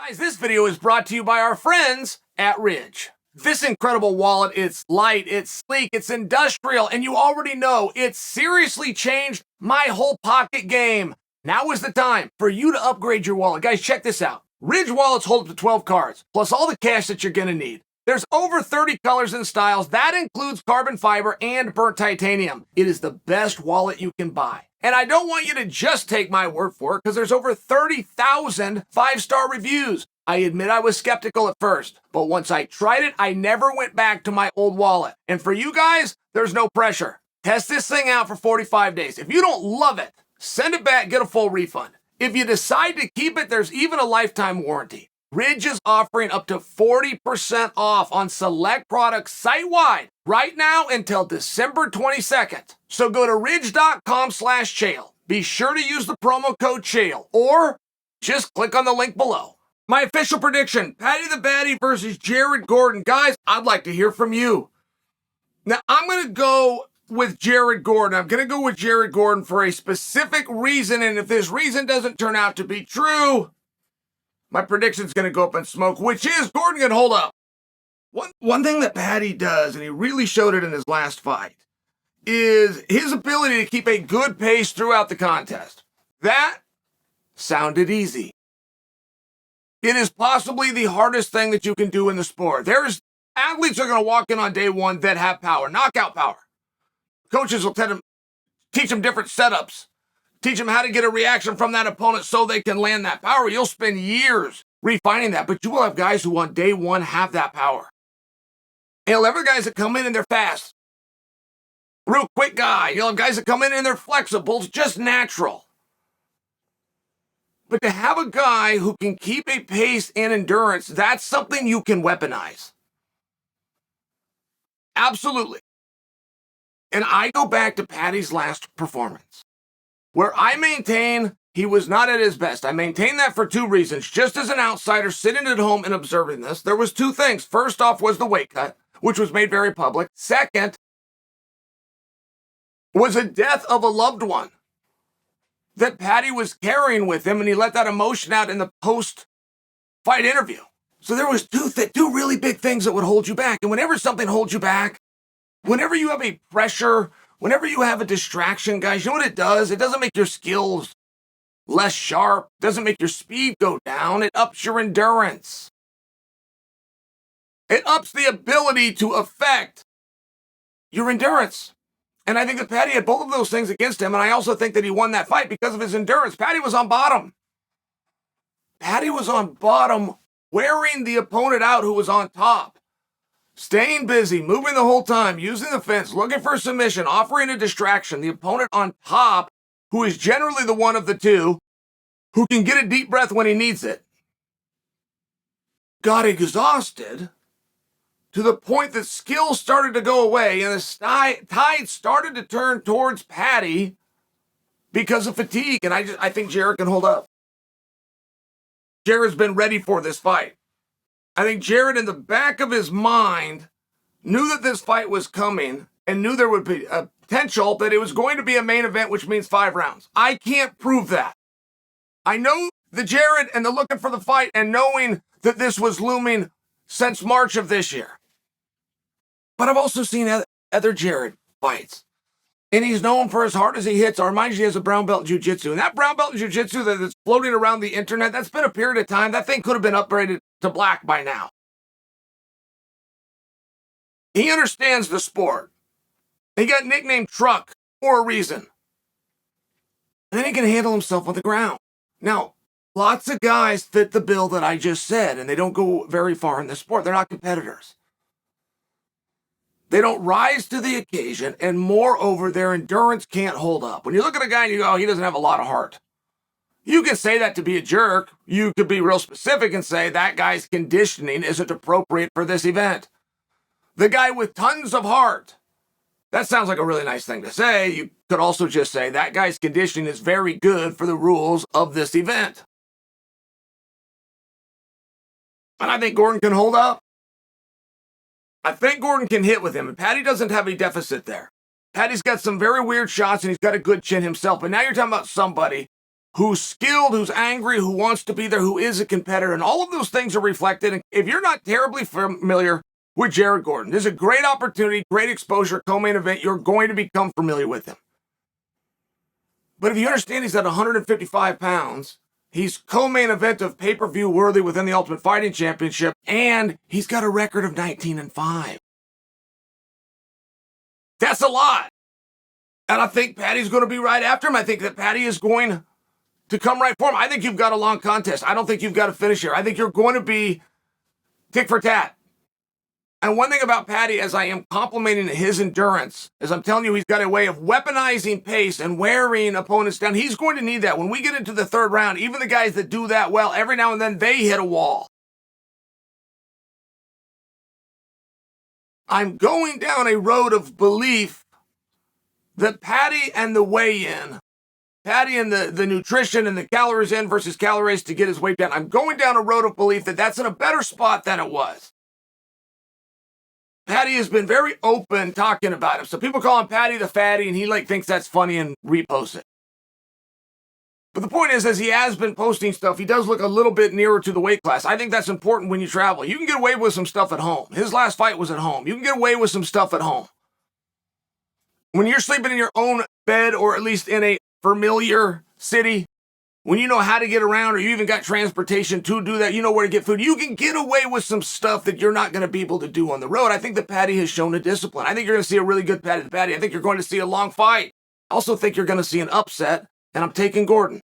Guys, this video is brought to you by our friends at Ridge. This incredible wallet, it's light, it's sleek, it's industrial, and you already know it's seriously changed my whole pocket game. Now is the time for you to upgrade your wallet. Guys, check this out. Ridge wallets hold up to 12 cards, plus all the cash that you're gonna need. There's over 30 colors and styles. That includes carbon fiber and burnt titanium. It is the best wallet you can buy. And I don't want you to just take my word for it, because there's over 30,000 five-star reviews. I admit I was skeptical at first, but once I tried it, I never went back to my old wallet. And for you guys, there's no pressure. Test this thing out for 45 days. If you don't love it, send it back, get a full refund. If you decide to keep it, there's even a lifetime warranty. Ridge is offering up to 40% off on select products site-wide right now until December 22nd. So go to ridge.com/Chael. Be sure to use the promo code Chael or just click on the link below. My official prediction, Paddy the Paddy versus Jared Gordon. Guys, I'd like to hear from you. Now, I'm going to go with Jared Gordon. I'm going to go with Jared Gordon for a specific reason, and if this reason doesn't turn out to be true, my prediction's going to go up in smoke, which is Gordon can hold up. One thing that Paddy does, and he really showed it in his last fight, is his ability to keep a good pace throughout the contest. That sounded easy. It is possibly the hardest thing that you can do in the sport. There's athletes are going to walk in on day one that have power, knockout power. Coaches will teach them different setups, teach them how to get a reaction from that opponent so they can land that power. You'll spend years refining that, but you will have guys who on day one have that power. And you'll have guys that come in and they're fast. Real quick guy. You'll have guys that come in and they're flexible, just natural. But to have a guy who can keep a pace and endurance, that's something you can weaponize. Absolutely. And I go back to Paddy's last performance, where I maintain he was not at his best. I maintain that for two reasons. Just as an outsider sitting at home and observing this, there was two things. First off was the weight cut, which was made very public. Second was a death of a loved one that Paddy was carrying with him, and he let that emotion out in the post-fight interview. So there was two really big things that would hold you back. And whenever something holds you back, whenever you have a pressure, whenever you have a distraction, guys, you know what it does? It doesn't make your skills less sharp. It doesn't make your speed go down. It ups your endurance. It ups the ability to affect your endurance. And I think that Paddy had both of those things against him, and I also think that he won that fight because of his endurance. Paddy was on bottom. Paddy was on bottom, wearing the opponent out who was on top. Staying busy, moving the whole time, using the fence, looking for submission, offering a distraction. The opponent on top, who is generally the one of the two, who can get a deep breath when he needs it, got exhausted to the point that skill started to go away and the tide started to turn towards Paddy because of fatigue. And I think Jared can hold up. Jared's been ready for this fight. I think Jared, in the back of his mind, knew that this fight was coming and knew there would be a potential that it was going to be a main event, which means 5 rounds. I can't prove that. I know the Jared and the looking for the fight and knowing that this was looming since March of this year. But I've also seen other Jared fights. And he's known for as hard as he hits. I remind you, he has a brown belt in jiu-jitsu. And that brown belt in jiu-jitsu that's floating around the internet, that's been a period of time. That thing could have been upgraded to black by now. He understands the sport. He got nicknamed Truck for a reason. And then he can handle himself on the ground. Now, lots of guys fit the bill that I just said, and they don't go very far in this sport. They're not competitors. They don't rise to the occasion, and moreover, their endurance can't hold up. When you look at a guy and you go, oh, he doesn't have a lot of heart. You can say that to be a jerk. You could be real specific and say that guy's conditioning isn't appropriate for this event. The guy with tons of heart. That sounds like a really nice thing to say. You could also just say that guy's conditioning is very good for the rules of this event. And I think Gordon can hold up. I think Gordon can hit with him, and Paddy doesn't have a deficit there. Paddy's got some very weird shots, and he's got a good chin himself. But now you're talking about somebody who's skilled, who's angry, who wants to be there, who is a competitor. And all of those things are reflected. And if you're not terribly familiar with Jared Gordon, there's a great opportunity, great exposure, co-main event. You're going to become familiar with him. But if you understand he's at 155 pounds, he's co-main event of pay-per-view worthy within the Ultimate Fighting Championship, and he's got a record of 19-5. That's a lot. And I think Paddy's going to be right after him. I think that Paddy is going to come right for him. I think you've got a long contest. I don't think you've got a finish here. I think you're going to be tick for tat. And one thing about Paddy, as I am complimenting his endurance, as I'm telling you, he's got a way of weaponizing pace and wearing opponents down. He's going to need that. When we get into the third round, even the guys that do that well, every now and then they hit a wall. I'm going down a road of belief that Paddy and the weigh-in, Paddy and the nutrition and the calories in versus calories to get his weight down, I'm going down a road of belief that that's in a better spot than it was. Paddy has been very open talking about him. So people call him Paddy the Fatty, and he thinks that's funny and reposts it. But the point is, as he has been posting stuff, he does look a little bit nearer to the weight class. I think that's important when you travel. You can get away with some stuff at home. His last fight was at home. You can get away with some stuff at home. When you're sleeping in your own bed, or at least in a familiar city, when you know how to get around, or you even got transportation to do that, you know where to get food, you can get away with some stuff that you're not going to be able to do on the road. I think that Paddy has shown a discipline. I think you're going to see a really good Paddy the Paddy. I think you're going to see a long fight. I also think you're going to see an upset, and I'm taking Gordon.